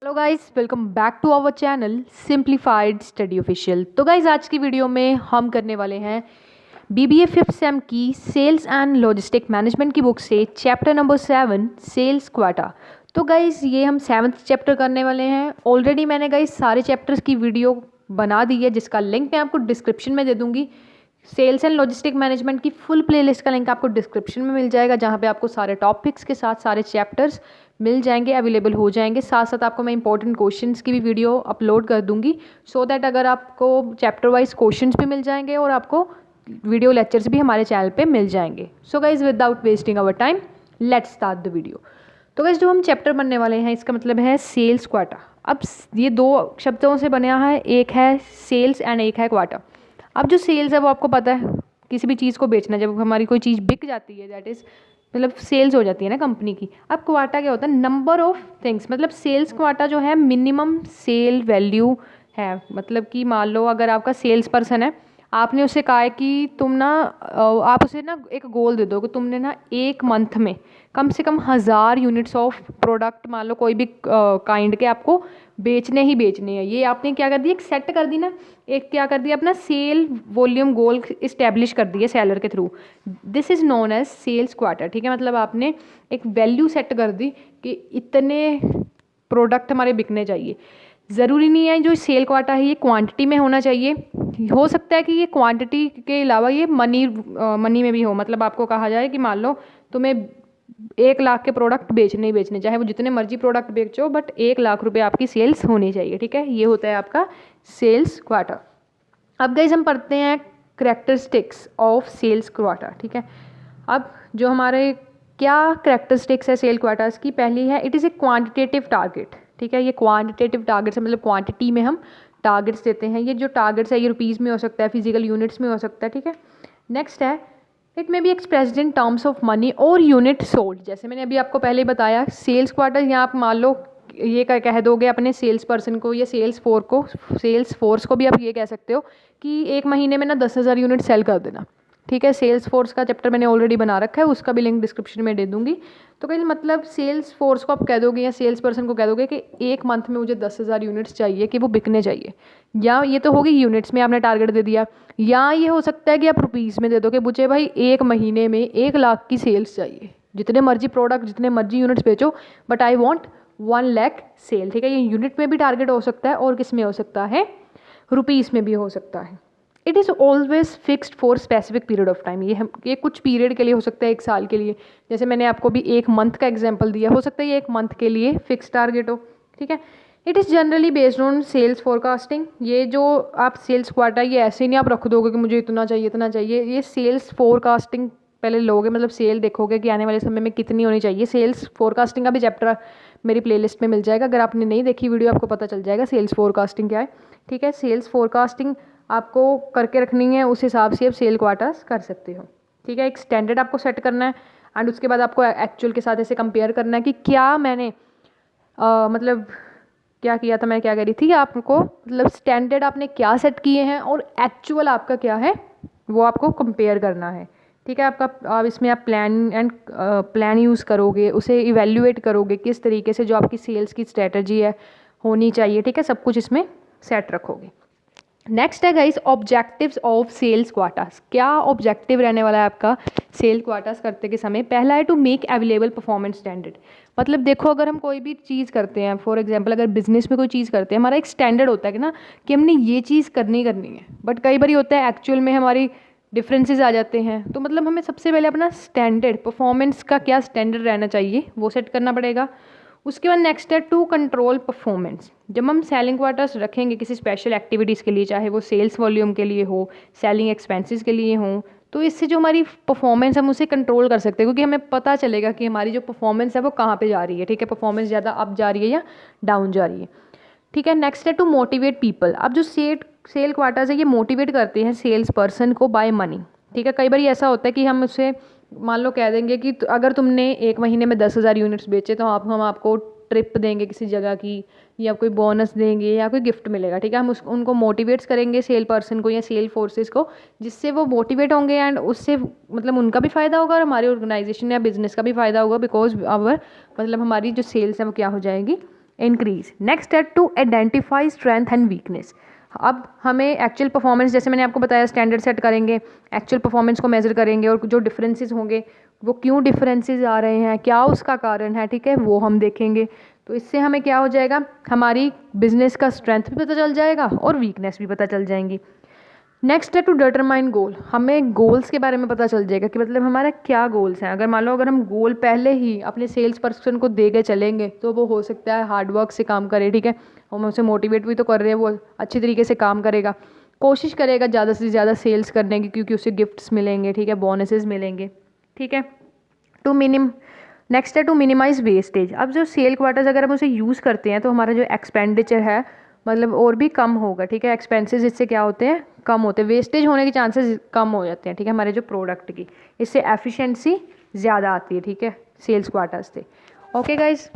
Hello guys, welcome back to our channel Simplified Study Official. तो guys, आज की video में हम करने वाले हैं बीबीए फिफ्थ सेम की सेल्स एंड लॉजिस्टिक मैनेजमेंट की बुक से चैप्टर नंबर 7 सेल्स क्वाटा। तो गाइस, ये हम 7th चैप्टर करने वाले हैं। ऑलरेडी मैंने गाइस सारे चैप्टर्स की वीडियो बना दी है, जिसका लिंक मैं आपको डिस्क्रिप्शन में दे दूँगी। सेल्स एंड लॉजिस्टिक मैनेजमेंट की फुल प्लेलिस्ट का लिंक आपको डिस्क्रिप्शन में मिल जाएगा, जहाँ पे आपको सारे टॉपिक्स के साथ सारे चैप्टर्स मिल जाएंगे, अवेलेबल हो जाएंगे। साथ साथ आपको मैं इंपॉर्टेंट क्वेश्चंस की भी वीडियो अपलोड कर दूंगी, सो दैट अगर आपको चैप्टर वाइज क्वेश्चंस भी मिल जाएंगे और आपको वीडियो लेक्चर्स भी हमारे चैनल पे मिल जाएंगे। So guys, without wasting our time, let's start the video. तो गाइज, जो हम चैप्टर बनने वाले हैं, इसका मतलब है सेल्स क्वाटा। अब ये दो शब्दों से बना है, एक है सेल्स एंड एक है क्वाटा। अब जो सेल्स है वो आपको पता है, किसी भी चीज़ को बेचना, जब हमारी कोई चीज़ बिक जाती है, दैट इज़ मतलब सेल्स हो जाती है ना कंपनी की। अब क्वाटा क्या होता है? Number of things. मतलब सेल्स क्वाटा जो है मिनिमम सेल वैल्यू है। मतलब कि मान लो अगर आपका सेल्स पर्सन है, आपने उससे कहा है कि तुम ना आप उसे ना एक गोल दे दो कि तुमने ना एक मंथ में कम से कम 1000 यूनिट्स ऑफ प्रोडक्ट, मान लो कोई भी काइंड के, आपको बेचने ही बेचने हैं। ये आपने क्या कर दिया, एक सेट कर दी ना, एक क्या कर दिया, अपना सेल वॉल्यूम गोल इस्टेब्लिश कर दिया सेलर के थ्रू। This is known as sales quarter. ठीक है, मतलब आपने एक वैल्यू सेट कर दी कि इतने प्रोडक्ट हमारे बिकने चाहिए। ज़रूरी नहीं है जो सेल क्वार्टर है ये क्वांटिटी में होना चाहिए, हो सकता है कि ये क्वांटिटी के अलावा ये मनी में भी हो। मतलब आपको कहा जाए कि मान लो तुम्हें 1 लाख के प्रोडक्ट बेचने ही बेचने, चाहे वो जितने मर्जी प्रोडक्ट बेचो, बट 1 लाख रुपए आपकी सेल्स होनी चाहिए। ठीक है, ये होता है आपका सेल्स क्वार्टर। अब गाइस, हम पढ़ते हैं करैक्टरिस्टिक्स ऑफ सेल्स क्वार्टर। ठीक है, अब जो हमारे क्या करैक्टरिस्टिक्स है सेल क्वार्टर्स की, पहली है it is a quantitative target. ठीक है, ये क्वांटिटेटिव टारगेट्स है, मतलब क्वांटिटी में हम टारगेट्स देते हैं। ये जो टारगेट्स है ये रुपीज़ में हो सकता है, फिजिकल यूनिट्स में हो सकता है। ठीक है, नेक्स्ट है it may be expressed in terms of money और यूनिट सोल्ड। जैसे मैंने अभी आपको पहले बताया, सेल्स क्वार्टर यहाँ आप मान लो ये कह दोगे अपने सेल्स पर्सन को या सेल्स फोर्स को भी आप ये कह सकते हो कि एक महीने में ना 10,000 यूनिट सेल कर देना। ठीक है, सेल्स फोर्स का चैप्टर मैंने ऑलरेडी बना रखा है, उसका भी लिंक डिस्क्रिप्शन में दे दूंगी। तो कहीं मतलब सेल्स फोर्स को आप कह दोगे या सेल्स पर्सन को कह दोगे कि एक मंथ में मुझे 10,000 यूनिट्स चाहिए कि वो बिकने चाहिए। या ये तो होगी यूनिट्स में आपने टारगेट दे दिया, या ये हो सकता है कि आप रुपीज़ में दे दो कि मुझे भाई एक महीने में 1 लाख की सेल्स चाहिए, जितने मर्जी प्रोडक्ट जितने मर्जी यूनिट्स बेचो, but I want 1 lakh sale. ठीक है, ये यूनिट में भी टारगेट हो सकता है और किस में हो सकता है, रुपीज़ में भी हो सकता है। It is always fixed for specific period of time. ये कुछ पीरियड के लिए हो सकता है, 1 साल के लिए। जैसे मैंने आपको भी 1 मंथ का एग्जांपल दिया, हो सकता है ये 1 मंथ के लिए फिक्स टारगेट हो। ठीक है, it is generally based on sales forecasting. ये जो आप सेल्स क्वार्टर, ये ऐसे नहीं आप रख दोगे कि मुझे इतना चाहिए इतना चाहिए। ये सेल्स फोरकास्टिंग पहले लोगे, मतलब सेल देखोगे कि आने वाले समय में कितनी होनी चाहिए। सेल्स फोरकास्टिंग का भी चैप्टर मेरी प्लेलिस्ट में मिल जाएगा, अगर आपने नहीं देखी वीडियो आपको पता चल जाएगा सेल्स फोरकास्टिंग क्या है। ठीक है, सेल्स फोरकास्टिंग आपको करके रखनी है, उस हिसाब से आप सेल क्वार्टर्स कर सकते हो। ठीक है, एक स्टैंडर्ड आपको सेट करना है एंड उसके बाद आपको एक्चुअल के साथ ऐसे कंपेयर करना है कि क्या मैंने मतलब क्या किया था, मैं क्या कह रही थी आपको, मतलब स्टैंडर्ड आपने क्या सेट किए हैं और एक्चुअल आपका क्या है वो आपको कंपेयर करना है। ठीक है, आप इसमें आप प्लान यूज़ करोगे, उसे इवेल्युएट करोगे किस तरीके से, जो आपकी सेल्स की स्ट्रेटजी है होनी चाहिए। ठीक है, सब कुछ इसमें सेट रखोगे। नेक्स्ट है guys objectives of sales quarters. क्या ऑब्जेक्टिव रहने वाला है आपका सेल क्वार्टर्स करते के समय? पहला है to make available performance standard. मतलब देखो, अगर हम कोई भी चीज़ करते हैं, फॉर एग्जांपल अगर बिजनेस में कोई चीज़ करते हैं, हमारा एक स्टैंडर्ड होता है कि ना कि हमने ये चीज़ करनी है, बट कई बार होता है एक्चुअल में हमारी डिफरेंसेस आ जाते हैं। तो मतलब हमें सबसे पहले अपना स्टैंडर्ड परफॉर्मेंस का क्या स्टैंडर्ड रहना चाहिए वो सेट करना पड़ेगा। उसके बाद नेक्स्ट है टू कंट्रोल परफॉर्मेंस। जब हम सेलिंग क्वार्टर्स रखेंगे किसी स्पेशल एक्टिविटीज़ के लिए, चाहे वो सेल्स वॉल्यूम के लिए हो, सेलिंग एक्सपेंसेस के लिए हो, तो इससे जो हमारी परफॉर्मेंस हम उसे कंट्रोल कर सकते हैं, क्योंकि हमें पता चलेगा कि हमारी जो परफॉर्मेंस है वो कहाँ पे जा रही है। ठीक है, परफॉर्मेंस ज़्यादा अप जा रही है या डाउन जा रही है। ठीक है, नेक्स्ट है टू मोटिवेट पीपल। अब जो सेल क्वार्टर्स है ये मोटिवेट करते हैं सेल्स पर्सन को बाय मनी। ठीक है, कई बार ऐसा होता है कि हम उससे मान लो कह देंगे कि अगर तुमने एक महीने में 10,000 यूनिट्स बेचे तो हम आपको ट्रिप देंगे किसी जगह की, या कोई बोनस देंगे या कोई गिफ्ट मिलेगा। ठीक है, हम उनको मोटिवेट्स करेंगे सेल पर्सन को या सेल फोर्सेस को, जिससे वो मोटिवेट होंगे एंड उससे मतलब उनका भी फ़ायदा होगा और हमारे ऑर्गेनाइजेशन या बिजनेस का भी फ़ायदा होगा, बिकॉज आवर मतलब हमारी जो सेल्स है वो क्या हो जाएगी, इंक्रीज। नेक्स्ट है to identify strength and weakness. अब हमें एक्चुअल परफॉर्मेंस, जैसे मैंने आपको बताया, स्टैंडर्ड सेट करेंगे, एक्चुअल परफॉर्मेंस को मेजर करेंगे और जो डिफरेंसेस होंगे वो क्यों डिफरेंसेस आ रहे हैं, क्या उसका कारण है, ठीक है, वो हम देखेंगे। तो इससे हमें क्या हो जाएगा, हमारी बिजनेस का स्ट्रेंथ भी पता चल जाएगा और वीकनेस भी पता चल जाएंगी। नेक्स्ट है टू डिटरमाइन गोल। हमें गोल्स के बारे में पता चल जाएगा कि मतलब हमारा क्या गोल्स हैं। अगर मान लो अगर हम गोल पहले ही अपने सेल्स पर्सन को दे के चलेंगे तो वो हो सकता है हार्डवर्क से काम करे, ठीक है, हम उसे मोटिवेट भी तो कर रहे हैं, वो अच्छी तरीके से काम करेगा, कोशिश करेगा ज़्यादा से ज़्यादा सेल्स करने की, क्योंकि उसे गिफ्ट्स मिलेंगे, ठीक है, बोनसेस मिलेंगे, ठीक है। नेक्स्ट है टू मिनिमाइज वेस्टेज। अब जो सेल क्वार्टर्स अगर हम उसे यूज़ करते हैं तो हमारा जो एक्सपेंडिचर है मतलब और भी कम होगा, ठीक है, एक्सपेंसेस इससे क्या होते हैं, कम होते हैं, वेस्टेज होने के चांसेस कम हो जाते हैं, ठीक है, हमारे जो प्रोडक्ट की, इससे एफिशिएंसी ज़्यादा आती है, ठीक है, सेल्स क्वार्टर्स से। ओके गाइज,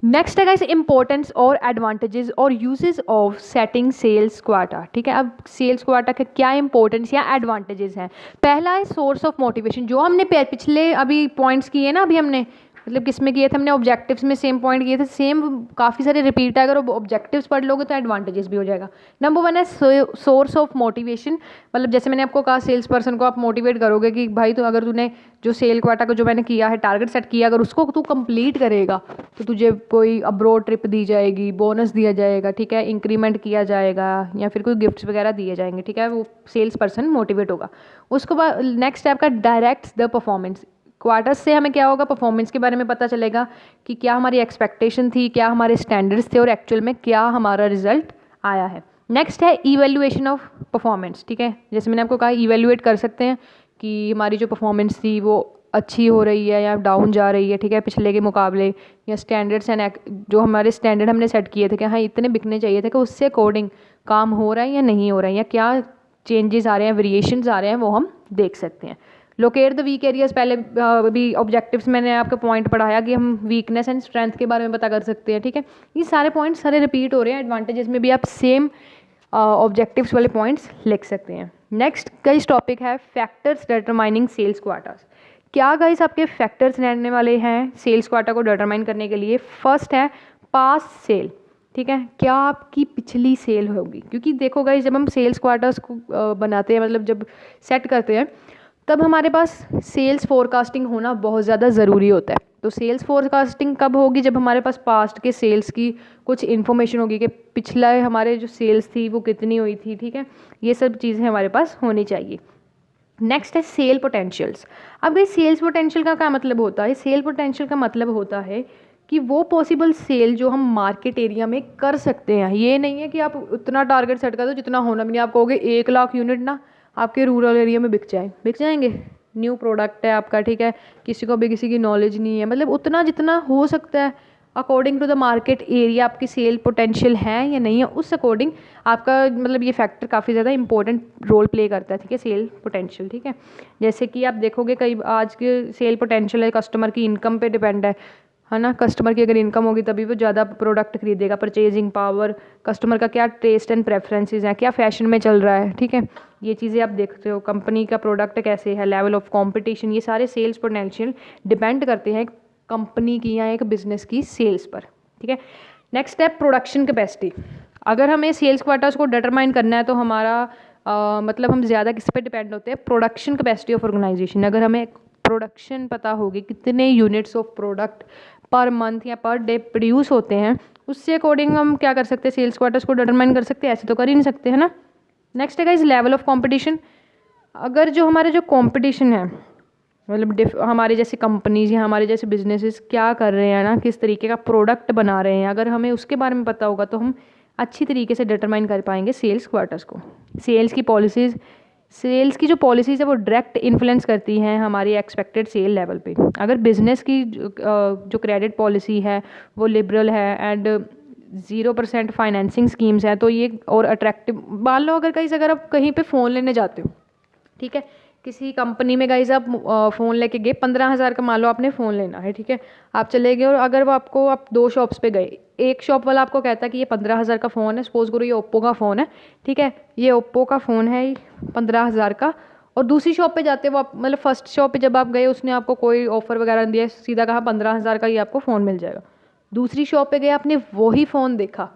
नेक्स्ट है गाइस इंपॉर्टेंस और एडवांटेजेस और uses of setting sales quarter, ठीक है। अब सेल्स क्वार्टर का क्या इंपॉर्टेंस या एडवांटेजेस हैं। पहला है सोर्स ऑफ मोटिवेशन। जो हमने पिछले अभी पॉइंट्स किए ना, अभी हमने मतलब किस में किए थे, हमने ऑब्जेक्टिव्स में सेम पॉइंट किए थे, सेम काफ़ी सारे रिपीट है। अगर ऑब्जेक्टिव्स पढ़ लोगे तो एडवांटेजेस भी हो जाएगा। नंबर 1 है सोर्स ऑफ मोटिवेशन। मतलब जैसे मैंने आपको कहा, सेल्स पर्सन को आप मोटिवेट करोगे कि भाई तो अगर तूने जो सेल क्वार्टर को जो मैंने किया है, टारगेट सेट किया, अगर उसको तू कंप्लीट करेगा तो तुझे कोई अब्रॉड ट्रिप दी जाएगी, बोनस दिया जाएगा, ठीक है, इंक्रीमेंट किया जाएगा या फिर कोई गिफ्ट्स वगैरह दिए जाएंगे, ठीक है, वो सेल्स पर्सन मोटिवेट होगा। उसके बाद नेक्स्ट स्टेप का डायरेक्ट्स द परफॉर्मेंस। क्वार्टर्स से हमें क्या होगा, परफॉर्मेंस के बारे में पता चलेगा कि क्या हमारी एक्सपेक्टेशन थी, क्या हमारे स्टैंडर्ड्स थे और एक्चुअल में क्या हमारा रिजल्ट आया है। नेक्स्ट है इवेल्युएशन ऑफ परफॉर्मेंस, ठीक है, जैसे मैंने आपको कहा इवेल्युएट कर सकते हैं कि हमारी जो परफॉर्मेंस थी वो अच्छी हो रही है या डाउन जा रही है, ठीक है, पिछले के मुकाबले, या स्टैंडर्ड्स एंड जो हमारे स्टैंडर्ड हमने सेट किए थे कि हाँ इतने बिकने चाहिए थे, कि उससे अकॉर्डिंग काम हो रहा है या नहीं हो रहा है, या क्या चेंजेस आ रहे हैं, वेरिएशंस आ रहे हैं, वो हम देख सकते हैं। Locate the weak areas. पहले भी ऑब्जेक्टिव्स मैंने आपको पॉइंट पढ़ाया कि हम वीकनेस एंड स्ट्रेंथ के बारे में पता कर सकते हैं, ठीक है। ये सारे पॉइंट्स सारे रिपीट हो रहे हैं। एडवांटेजेस में भी आप सेम ऑब्जेक्टिव्स वाले पॉइंट्स लिख सकते हैं। नेक्स्ट गाइस टॉपिक है फैक्टर्स डिटरमाइनिंग सेल्स क्वार्टर्स। क्या गाइस आपके फैक्टर्स रहने वाले हैं सेल्स क्वार्टर को डिटरमाइन करने के लिए। फर्स्ट है पास सेल, ठीक है, क्या आपकी पिछली सेल होगी, क्योंकि देखो गाइस जब हम सेल्स क्वार्टर्स को बनाते हैं, मतलब जब सेट करते हैं, तब हमारे पास सेल्स फोरकास्टिंग होना बहुत ज़्यादा ज़रूरी होता है। तो सेल्स फोरकास्टिंग कब होगी, जब हमारे पास पास्ट के सेल्स की कुछ इन्फॉर्मेशन होगी कि पिछला हमारे जो सेल्स थी वो कितनी हुई थी, ठीक है, ये सब चीज़ें हमारे पास होनी चाहिए। नेक्स्ट है सेल पोटेंशियल्स। अब ये सेल्स पोटेंशियल का क्या मतलब होता है। सेल पोटेंशियल का मतलब होता है कि वो पॉसिबल सेल जो हम मार्केट एरिया में कर सकते हैं। ये नहीं है कि आप उतना टारगेट सेट कर दो जितना होना भी नहीं। आप कहोगे 1 लाख यूनिट ना आपके रूरल एरिया में बिक जाएंगे, न्यू प्रोडक्ट है आपका, ठीक है, किसी को भी किसी की नॉलेज नहीं है, मतलब उतना जितना हो सकता है according to the market area आपकी सेल पोटेंशियल है या नहीं है, उस अकॉर्डिंग आपका मतलब ये फैक्टर काफ़ी ज़्यादा इंपॉर्टेंट रोल प्ले करता है, ठीक है, सेल पोटेंशियल, ठीक है। जैसे कि आप देखोगे कई आज के सेल पोटेंशियल है कस्टमर की इनकम पे डिपेंड है ना। कस्टमर की अगर इनकम होगी तभी वो ज़्यादा प्रोडक्ट खरीदेगा। परचेजिंग पावर, कस्टमर का क्या टेस्ट एंड प्रेफरेंसेस हैं, क्या फैशन में चल रहा है, ठीक है, ये चीज़ें आप देखते हो। कंपनी का प्रोडक्ट कैसे है, लेवल ऑफ कंपटीशन, ये सारे सेल्स पोटेंशियल डिपेंड करते हैं कंपनी की या एक बिजनेस की सेल्स पर, ठीक है। नेक्स्ट है प्रोडक्शन कैपेसिटी। अगर हमें सेल्स क्वार्टर्स को डिटरमाइन करना है तो हमारा मतलब हम ज़्यादा किस पे डिपेंड होते हैं, प्रोडक्शन कैपेसिटी ऑफ ऑर्गेनाइजेशन। अगर हमें प्रोडक्शन पता होगी कितने units of product per month या पर डे प्रोड्यूस होते हैं, उससे अकॉर्डिंग हम क्या कर सकते हैं, सेल्स क्वार्टर्स को डिटरमाइन कर सकते हैं। ऐसे तो कर ही नहीं सकते, है ना। नेक्स्ट है गाइस लेवल ऑफ कंपटीशन। अगर जो हमारे जो कंपटीशन है, मतलब हमारे जैसे कंपनीज या हमारे जैसे बिजनेसेस क्या कर रहे हैं ना, किस तरीके का प्रोडक्ट बना रहे हैं, अगर हमें उसके बारे में पता होगा तो हम अच्छी तरीके से डिटरमाइन कर पाएंगे सेल्स क्वार्टर्स को। सेल्स की जो पॉलिसीज़ है वो डायरेक्ट इन्फ्लुएंस करती हैं हमारी एक्सपेक्टेड सेल लेवल पे। अगर बिज़नेस की जो क्रेडिट पॉलिसी है वो लिबरल है एंड 0% फाइनेंसिंग स्कीम्स हैं तो ये और अट्रैक्टिव। मान लो अगर आप कहीं पे फ़ोन लेने जाते हो, ठीक है, किसी कंपनी में गाइज आप फ़ोन लेके गए, 15,000 का मान लो आपने फ़ोन लेना है, ठीक है, आप चले गए और अगर वो आप 2 शॉप्स पे गए, एक शॉप वाला आपको कहता है कि ये 15,000 का फ़ोन है, सपोज करो ये ओप्पो का फ़ोन है, ठीक है, ये ओप्पो का फ़ोन है 15,000 का, और दूसरी शॉप पे जाते वो आप मतलब फर्स्ट शॉप पे जब आप गए उसने आपको कोई ऑफ़र वगैरह नहीं दिया, सीधा कहा 15,000 का ही आपको फ़ोन मिल जाएगा। दूसरी शॉप पे गए, आपने वही फ़ोन देखा,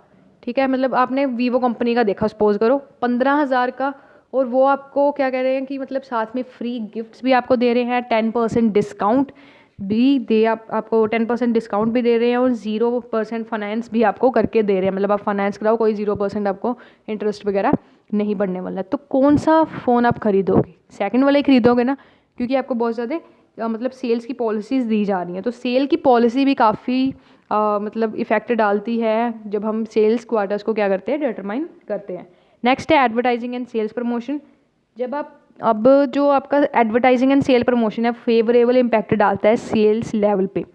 ठीक है, मतलब आपने वीवो कंपनी का देखा सपोज़ करो 15,000 का, और वो आपको क्या कह रहे हैं कि मतलब साथ में फ्री गिफ्ट्स भी आपको दे रहे हैं, 10% डिस्काउंट भी आपको 10% डिस्काउंट भी दे रहे हैं, और 0% फाइनेंस भी आपको करके दे रहे हैं, मतलब आप फाइनेंस कराओ, कोई 0% आपको इंटरेस्ट वगैरह नहीं बढ़ने वाला है। तो कौन सा फ़ोन आप खरीदोगे? सेकंड वाला ही खरीदोगे ना, क्योंकि आपको बहुत ज़्यादा मतलब सेल्स की पॉलिसीज़ दी जा रही हैं। तो सेल की पॉलिसी भी काफ़ी मतलब इफ़ेक्ट डालती है जब हम सेल्स क्वार्टर्स को क्या करते हैं, डिटरमाइन करते हैं। नेक्स्ट है एडवर्टाइजिंग एंड सेल्स प्रमोशन। जब आप अब जो आपका एडवर्टाइजिंग एंड सेल प्रमोशन है, फेवरेबल इम्पैक्ट डालता है सेल्स लेवल पे।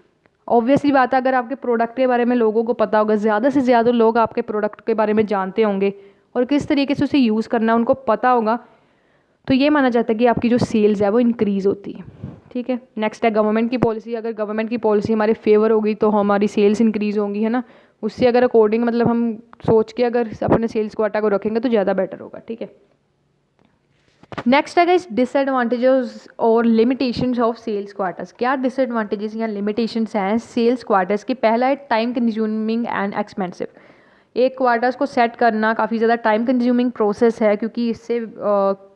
ऑब्वियसली बात है, अगर आपके प्रोडक्ट के बारे में लोगों को पता होगा, ज़्यादा से ज़्यादा लोग आपके प्रोडक्ट के बारे में जानते होंगे और किस तरीके से उसे यूज़ करना है उनको पता होगा, तो ये माना जाता है कि आपकी जो सेल्स है वो इंक्रीज़ होती है, ठीक है। नेक्स्ट है गवर्नमेंट की पॉलिसी। अगर गवर्नमेंट की पॉलिसी हमारे फेवर होगी तो हमारी सेल्स इंक्रीज़ होंगी, है ना। उससे अगर अकॉर्डिंग मतलब हम सोच के अगर अपने सेल्स क्वार्टर को रखेंगे तो ज़्यादा बेटर होगा, ठीक है। नेक्स्ट है गाइस डिसएडवांटेजेस और लिमिटेशंस ऑफ सेल्स क्वार्टर्स। क्या डिसएडवांटेजेस या लिमिटेशंस हैं सेल्स क्वार्टर्स की? पहला है टाइम कंज्यूमिंग एंड एक्सपेंसिव। एक क्वार्टर्स को सेट करना काफ़ी ज़्यादा टाइम कंज्यूमिंग प्रोसेस है, क्योंकि इससे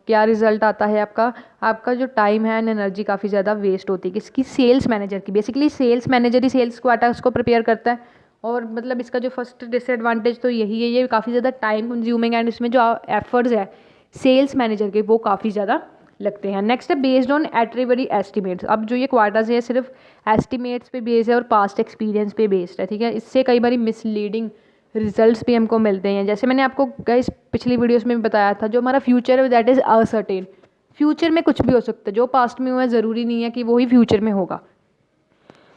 क्या रिजल्ट आता है, आपका जो टाइम है एंड एनर्जी काफ़ी ज़्यादा वेस्ट होती है। किसकी? सेल्स मैनेजर की। बेसिकली सेल्स मैनेजर ही सेल्स क्वार्टर्स को प्रिपेयर करता है, और मतलब इसका जो फर्स्ट डिसएडवांटेज तो यही है, ये काफ़ी ज़्यादा टाइम कंज्यूमिंग एंड इसमें जो एफर्ट्स है सेल्स मैनेजर के वो काफ़ी ज़्यादा लगते हैं। नेक्स्ट है बेस्ड ऑन एट्रीबरी एस्टिमेट्स। अब जो ये क्वार्टर्स है सिर्फ एस्टिमेट्स पे बेस्ड है और पास्ट एक्सपीरियंस पे बेस्ड है, ठीक है। इससे कई बार मिसलीडिंग रिजल्ट्स भी हमको मिलते हैं। जैसे मैंने आपको गाइस पिछली वीडियोस में बताया था, जो हमारा फ्यूचर है दैट इज़ अनसर्टेन। फ्यूचर में कुछ भी हो सकता है, जो पास्ट में हुआ है ज़रूरी नहीं है कि वही फ्यूचर में होगा,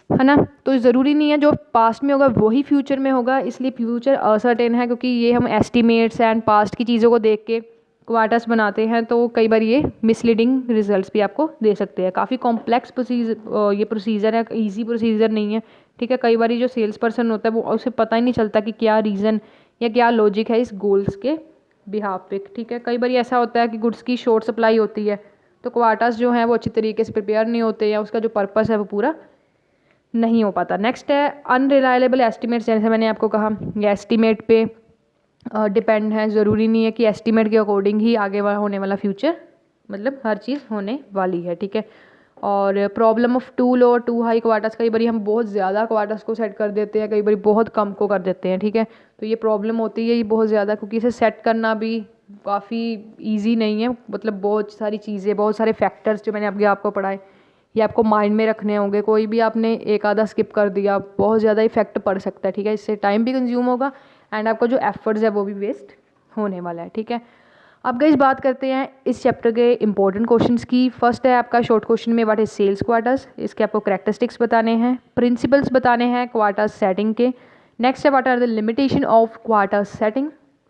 है ना। तो ज़रूरी नहीं है जो पास्ट में होगा वही फ्यूचर में होगा, इसलिए फ्यूचर अनसर्टेन है, क्योंकि ये हम एस्टिमेट्स एंड पास्ट की चीज़ों को देख के क्वार्टर्स बनाते हैं, तो कई बार ये मिसलीडिंग रिजल्ट्स भी आपको दे सकते हैं। काफ़ी कॉम्प्लेक्स ये प्रोसीजर है, ईजी प्रोसीजर नहीं है, ठीक है। कई बार जो सेल्स पर्सन होता है वो उसे पता ही नहीं चलता कि क्या रीज़न या क्या लॉजिक है इस गोल्स के बिहाफ पे, ठीक है। कई बार ऐसा होता है कि गुड्स की शॉर्ट सप्लाई होती है, तो क्वार्टर्स जो हैं वो अच्छी तरीके से प्रिपेयर नहीं होते, या उसका जो पर्पस है वो पूरा नहीं हो पाता। नेक्स्ट है अनरिलायबल एस्टिमेट्स। जैसे मैंने आपको कहा, ये एस्टिमेट पे डिपेंड है, ज़रूरी नहीं है कि एस्टिमेट के अकॉर्डिंग ही आगे होने वाला फ्यूचर मतलब हर चीज़ होने वाली है, ठीक है। और प्रॉब्लम ऑफ टू लो और टू हाई क्वार्टर्स। कई बार हम बहुत ज़्यादा क्वार्टर्स को सेट कर देते हैं, कई बार बहुत कम को कर देते हैं, ठीक है। तो ये प्रॉब्लम होती है ये बहुत ज़्यादा, क्योंकि इसे सेट करना भी काफ़ी ईजी नहीं है। मतलब बहुत सारी चीज़ें, बहुत सारे फैक्टर्स जो मैंने आपको पढ़ाए ये आपको माइंड में रखने होंगे। कोई भी आपने एक आधा स्किप कर दिया, बहुत ज़्यादा इफेक्ट पड़ सकता है, ठीक है। इससे टाइम भी कंज्यूम होगा एंड आपका जो एफर्ट्स है वो भी वेस्ट होने वाला है, ठीक है। अब गाइस बात करते हैं इस चैप्टर के इंपॉर्टेंट क्वेश्चंस की। फर्स्ट है आपका शॉर्ट क्वेश्चन में व्हाट इज सेल्स क्वार्टर्स। इसके आपको कैरेक्टरिस्टिक्स बताने हैं, प्रिंसिपल्स बताने हैं क्वार्टर्स सेटिंग के। नेक्स्ट है what are the limitation of quarters setting.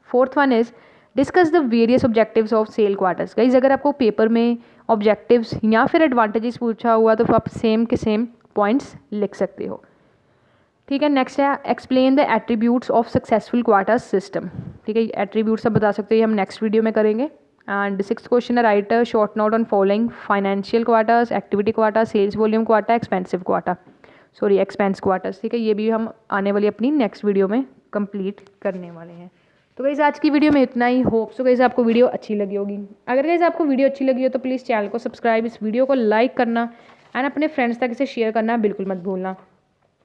Fourth one is discuss the various objectives of sale quarters. Guys अगर आपको पेपर में ऑब्जेक्टिव्स या फिर एडवांटेजेस पूछा हुआ तो आप सेम के सेम पॉइंट्स लिख सकते हो, ठीक है। नेक्स्ट है explain the attributes of successful quarters system, ठीक है। एट्रीब्यूट्स सब बता सकते हैं, हम नेक्स्ट वीडियो में करेंगे। एंड सिक्स क्वेश्चन है write short note on following financial quarters, activity quarter, sales volume quarter, expensive quarter, sorry expense quarters, ठीक है। ये भी हम आने वाली अपनी नेक्स्ट वीडियो में कंप्लीट करने वाले हैं। तो गाइस आज की वीडियो में इतना ही। होप सो गाइस आपको वीडियो अच्छी लगी होगी। अगर गाइस आपको वीडियो अच्छी लगी हो तो प्लीज़ चैनल को सब्सक्राइब, इस वीडियो को लाइक करना एंड अपने फ्रेंड्स तक इसे शेयर करना बिल्कुल मत भूलना।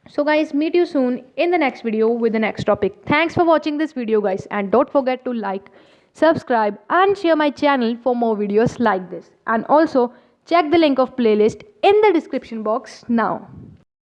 So guys, meet you soon in the next video with the next topic. Thanks for watching this video guys, and don't forget to like, subscribe and share my channel for more videos like this, and also check the link of playlist in the description box now.